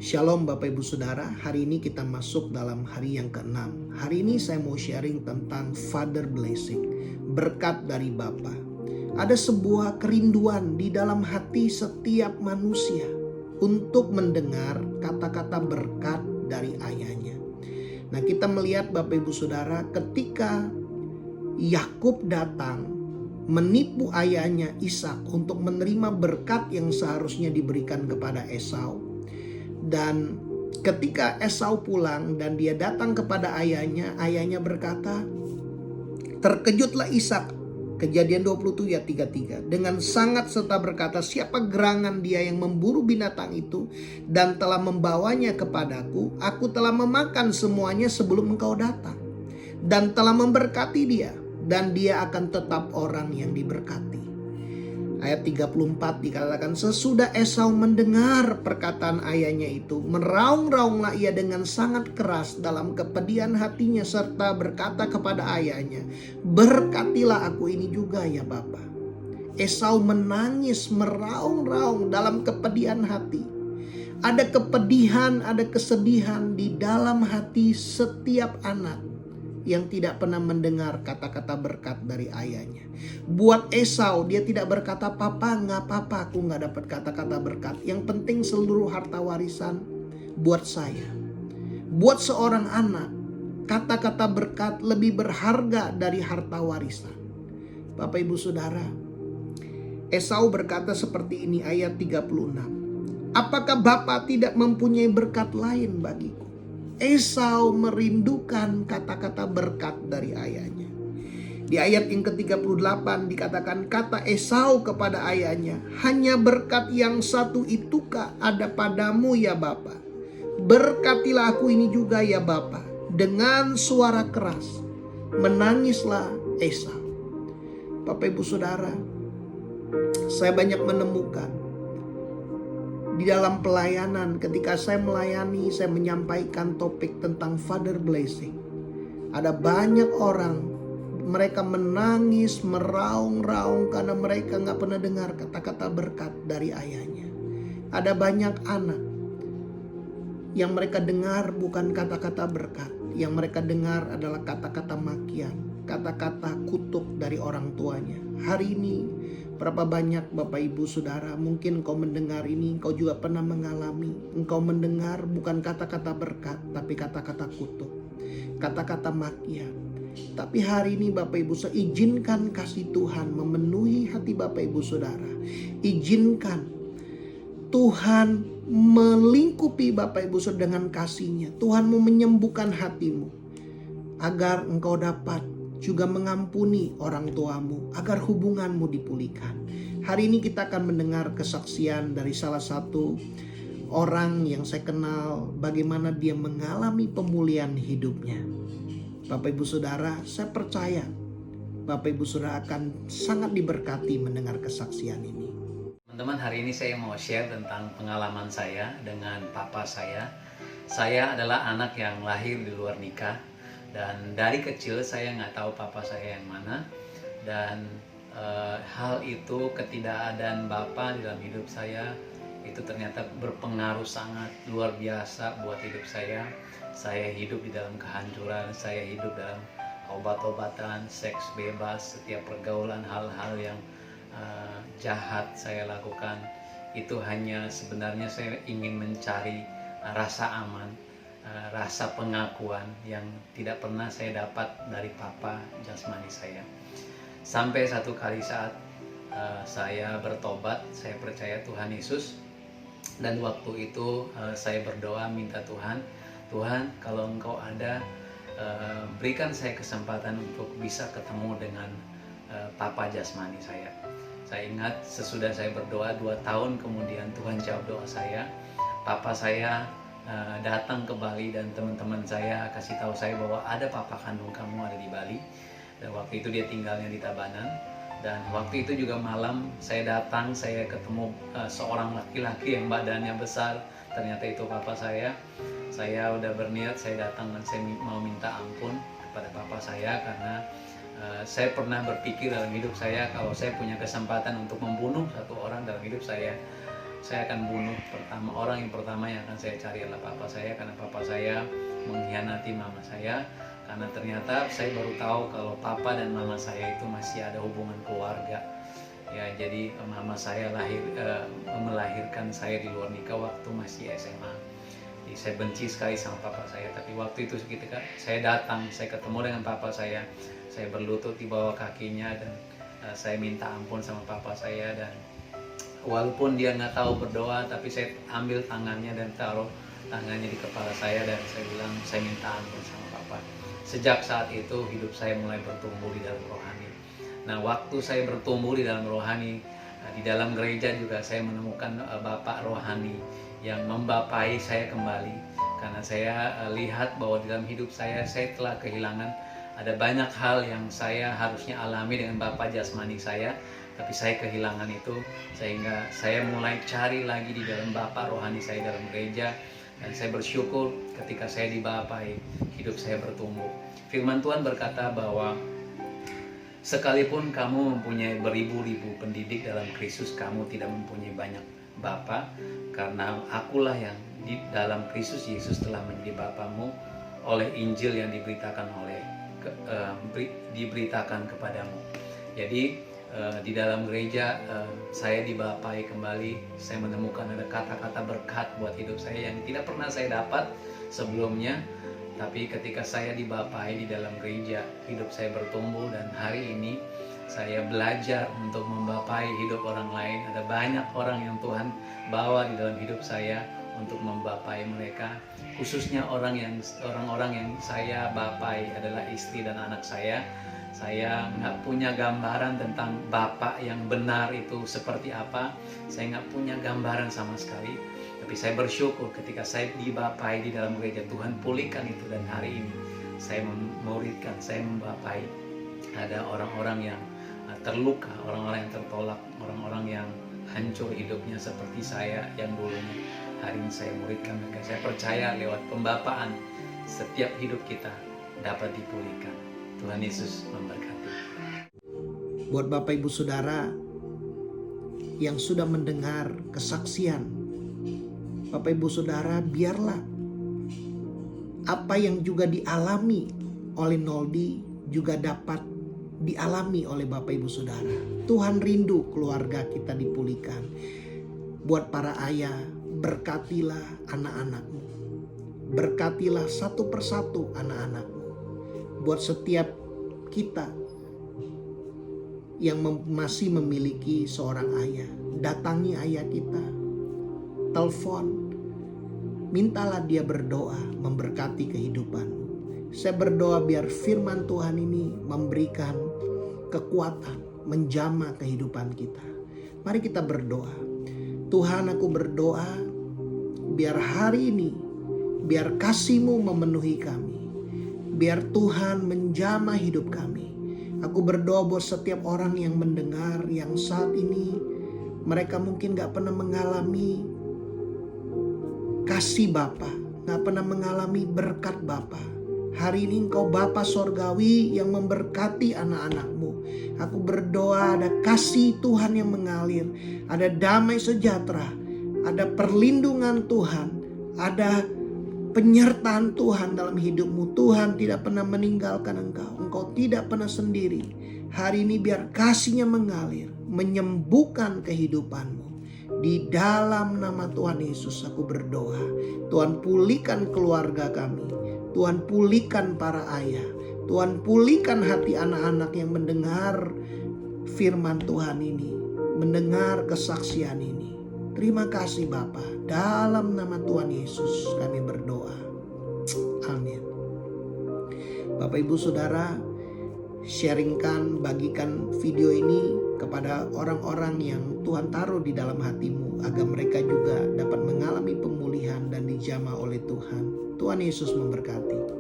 Shalom Bapak Ibu Saudara, hari ini kita masuk dalam hari yang ke-6. Hari ini saya mau sharing tentang Father Blessing, berkat dari Bapa. Ada sebuah kerinduan di dalam hati setiap manusia untuk mendengar kata-kata berkat dari ayahnya. Nah, kita melihat Bapak Ibu Saudara, ketika Yakub datang menipu ayahnya Ishak untuk menerima berkat yang seharusnya diberikan kepada Esau. Dan ketika Esau pulang dan dia datang kepada ayahnya berkata, terkejutlah Ishak, Kejadian 27 ayat 33, dengan sangat serta berkata, siapa gerangan dia yang memburu binatang itu dan telah membawanya kepadaku? Aku telah memakan semuanya sebelum engkau datang, dan telah memberkati dia, dan dia akan tetap orang yang diberkati. Ayat 34 dikatakan, sesudah Esau mendengar perkataan ayahnya itu, meraung-raunglah ia dengan sangat keras dalam kepedihan hatinya, serta berkata kepada ayahnya, berkatilah aku ini juga ya Bapa. Esau menangis meraung-raung dalam kepedihan hati. Ada kepedihan, ada kesedihan di dalam hati setiap anak yang tidak pernah mendengar kata-kata berkat dari ayahnya. Buat Esau, dia tidak berkata, papa gak apa-apa aku gak dapat kata-kata berkat. Yang penting seluruh harta warisan buat saya. Buat seorang anak, kata-kata berkat lebih berharga dari harta warisan. Bapak Ibu Saudara, Esau berkata seperti ini, ayat 36. Apakah Bapa tidak mempunyai berkat lain bagiku? Esau merindukan kata-kata berkat dari ayahnya. Di ayat yang ke-38 dikatakan, kata Esau kepada ayahnya, hanya berkat yang satu itukah ada padamu ya Bapa? Berkatilah aku ini juga ya Bapa. Dengan suara keras menangislah Esau. Bapak Ibu Saudara, saya banyak menemukan di dalam pelayanan, ketika saya melayani, saya menyampaikan topik tentang Father Blessing. Ada banyak orang, mereka menangis, meraung-raung karena mereka gak pernah dengar kata-kata berkat dari ayahnya. Ada banyak anak yang mereka dengar bukan kata-kata berkat. Yang mereka dengar adalah kata-kata makian, kata-kata kutuk dari orang tuanya. Hari ini berapa banyak Bapak Ibu Saudara, mungkin engkau mendengar ini, engkau juga pernah mengalami. Engkau mendengar bukan kata-kata berkat, tapi kata-kata kutuk, kata-kata makian. Tapi hari ini Bapak Ibu Saudara, izinkan kasih Tuhan memenuhi hati Bapak Ibu Saudara. Izinkan Tuhan melingkupi Bapak Ibu Saudara dengan kasih-Nya. Tuhan mau menyembuhkan hatimu, agar engkau dapat juga mengampuni orang tuamu, agar hubunganmu dipulihkan. Hari ini kita akan mendengar kesaksian dari salah satu orang yang saya kenal, bagaimana dia mengalami pemulihan hidupnya. Bapak Ibu Saudara, saya percaya Bapak Ibu Saudara akan sangat diberkati mendengar kesaksian ini. Teman-teman, hari ini saya mau share tentang pengalaman saya dengan papa saya. Saya adalah anak yang lahir di luar nikah. Dan dari kecil saya nggak tahu papa saya yang mana. Dan hal itu, ketidakadaan Bapa di dalam hidup saya, itu ternyata berpengaruh sangat luar biasa buat hidup saya. Saya hidup di dalam kehancuran, saya hidup dalam obat-obatan, seks bebas, setiap pergaulan, hal-hal yang jahat saya lakukan. Itu hanya sebenarnya saya ingin mencari rasa aman, rasa pengakuan yang tidak pernah saya dapat dari papa jasmani saya. Sampai satu kali saat saya bertobat, saya percaya Tuhan Yesus, dan waktu itu saya berdoa minta Tuhan, kalau Engkau ada, berikan saya kesempatan untuk bisa ketemu dengan papa jasmani saya. Saya ingat sesudah saya berdoa 2 tahun kemudian Tuhan jawab doa saya. Papa saya datang ke Bali dan teman-teman saya kasih tahu saya bahwa ada papa kandung kamu ada di Bali. Dan waktu itu dia tinggalnya di Tabanan. Dan waktu itu juga malam saya datang, saya ketemu seorang laki-laki yang badannya besar. Ternyata itu papa saya. Saya udah berniat, saya datang dan saya mau minta ampun kepada papa saya karena saya pernah berpikir dalam hidup saya kalau saya punya kesempatan untuk membunuh satu orang dalam hidup saya saya akan bunuh orang yang pertama yang akan saya cari adalah papa saya, karena papa saya mengkhianati mama saya. Karena ternyata saya baru tahu kalau papa dan mama saya itu masih ada hubungan keluarga. Ya, jadi mama saya melahirkan saya di luar nikah waktu masih SMA. Jadi saya benci sekali sama papa saya, tapi waktu itu ketika saya datang, saya ketemu dengan papa saya berlutut di bawah kakinya dan saya minta ampun sama papa saya, dan walaupun dia nggak tahu berdoa, tapi saya ambil tangannya dan taruh tangannya di kepala saya dan saya bilang saya minta ampun sama papa. Sejak saat itu hidup saya mulai bertumbuh di dalam rohani. Nah, waktu saya bertumbuh di dalam rohani, di dalam gereja juga saya menemukan bapak rohani yang membapai saya kembali. Karena saya lihat bahwa di dalam hidup saya telah kehilangan ada banyak hal yang saya harusnya alami dengan bapak jasmani saya, tapi saya kehilangan itu, sehingga saya mulai cari lagi di dalam bapak rohani saya dalam gereja. Dan saya bersyukur ketika saya dibapai, hidup saya bertumbuh. Firman Tuhan berkata bahwa sekalipun kamu mempunyai beribu-ribu pendidik dalam Kristus, kamu tidak mempunyai banyak bapa, karena akulah yang di dalam Kristus Yesus telah menjadi bapamu oleh Injil yang diberitakan kepadamu. Jadi di dalam gereja saya dibapai kembali. Saya menemukan ada kata-kata berkat buat hidup saya yang tidak pernah saya dapat sebelumnya. Tapi ketika saya dibapai di dalam gereja, hidup saya bertumbuh, dan hari ini saya belajar untuk membapai hidup orang lain. Ada banyak orang yang Tuhan bawa di dalam hidup saya untuk membapai mereka, khususnya orang-orang yang saya bapai adalah istri dan anak saya. Saya nggak punya gambaran tentang bapak yang benar itu seperti apa. Saya nggak punya gambaran sama sekali. Tapi saya bersyukur ketika saya dibapai di dalam gereja, Tuhan pulihkan itu, dan hari ini saya memuridkan, saya membapai. Ada orang-orang yang terluka, orang-orang yang tertolak, orang-orang yang hancur hidupnya seperti saya yang dulunya. Hari ini saya muridkan mereka. Saya percaya lewat pembapaan setiap hidup kita dapat dipulihkan. Tuhan Yesus memberkati. Buat Bapak Ibu Saudara yang sudah mendengar kesaksian, Bapak Ibu Saudara, biarlah apa yang juga dialami oleh Noldi juga dapat dialami oleh Bapak Ibu Saudara. Tuhan rindu keluarga kita dipulihkan. Buat para ayah, berkatilah anak-anakmu. Berkatilah satu persatu anak-anakmu. Buat setiap kita yang masih memiliki seorang ayah, datangi ayah kita, telepon, mintalah dia berdoa memberkati kehidupanmu. Saya berdoa biar firman Tuhan ini memberikan kekuatan, menjamah kehidupan kita. Mari kita berdoa. Tuhan, aku berdoa biar hari ini, biar kasih-Mu memenuhi kami. Biar Tuhan menjamah hidup kami. Aku berdoa buat setiap orang yang mendengar, yang saat ini mereka mungkin gak pernah mengalami kasih Bapa, gak pernah mengalami berkat Bapa. Hari ini Engkau Bapa Sorgawi yang memberkati anak-anak-Mu. Aku berdoa ada kasih Tuhan yang mengalir, ada damai sejahtera, ada perlindungan Tuhan, ada penyertaan Tuhan dalam hidupmu. Tuhan tidak pernah meninggalkan engkau. Engkau tidak pernah sendiri. Hari ini biar kasih-Nya mengalir, menyembuhkan kehidupanmu. Di dalam nama Tuhan Yesus aku berdoa. Tuhan pulihkan keluarga kami. Tuhan pulihkan para ayah. Tuhan pulihkan hati anak-anak yang mendengar firman Tuhan ini, mendengar kesaksian ini. Terima kasih Bapa. Dalam nama Tuhan Yesus kami berdoa. Amin. Bapak Ibu Saudara, sharingkan, bagikan video ini kepada orang-orang yang Tuhan taruh di dalam hatimu, agar mereka juga dapat mengalami pemulihan dan dijamah oleh Tuhan. Tuhan Yesus memberkati.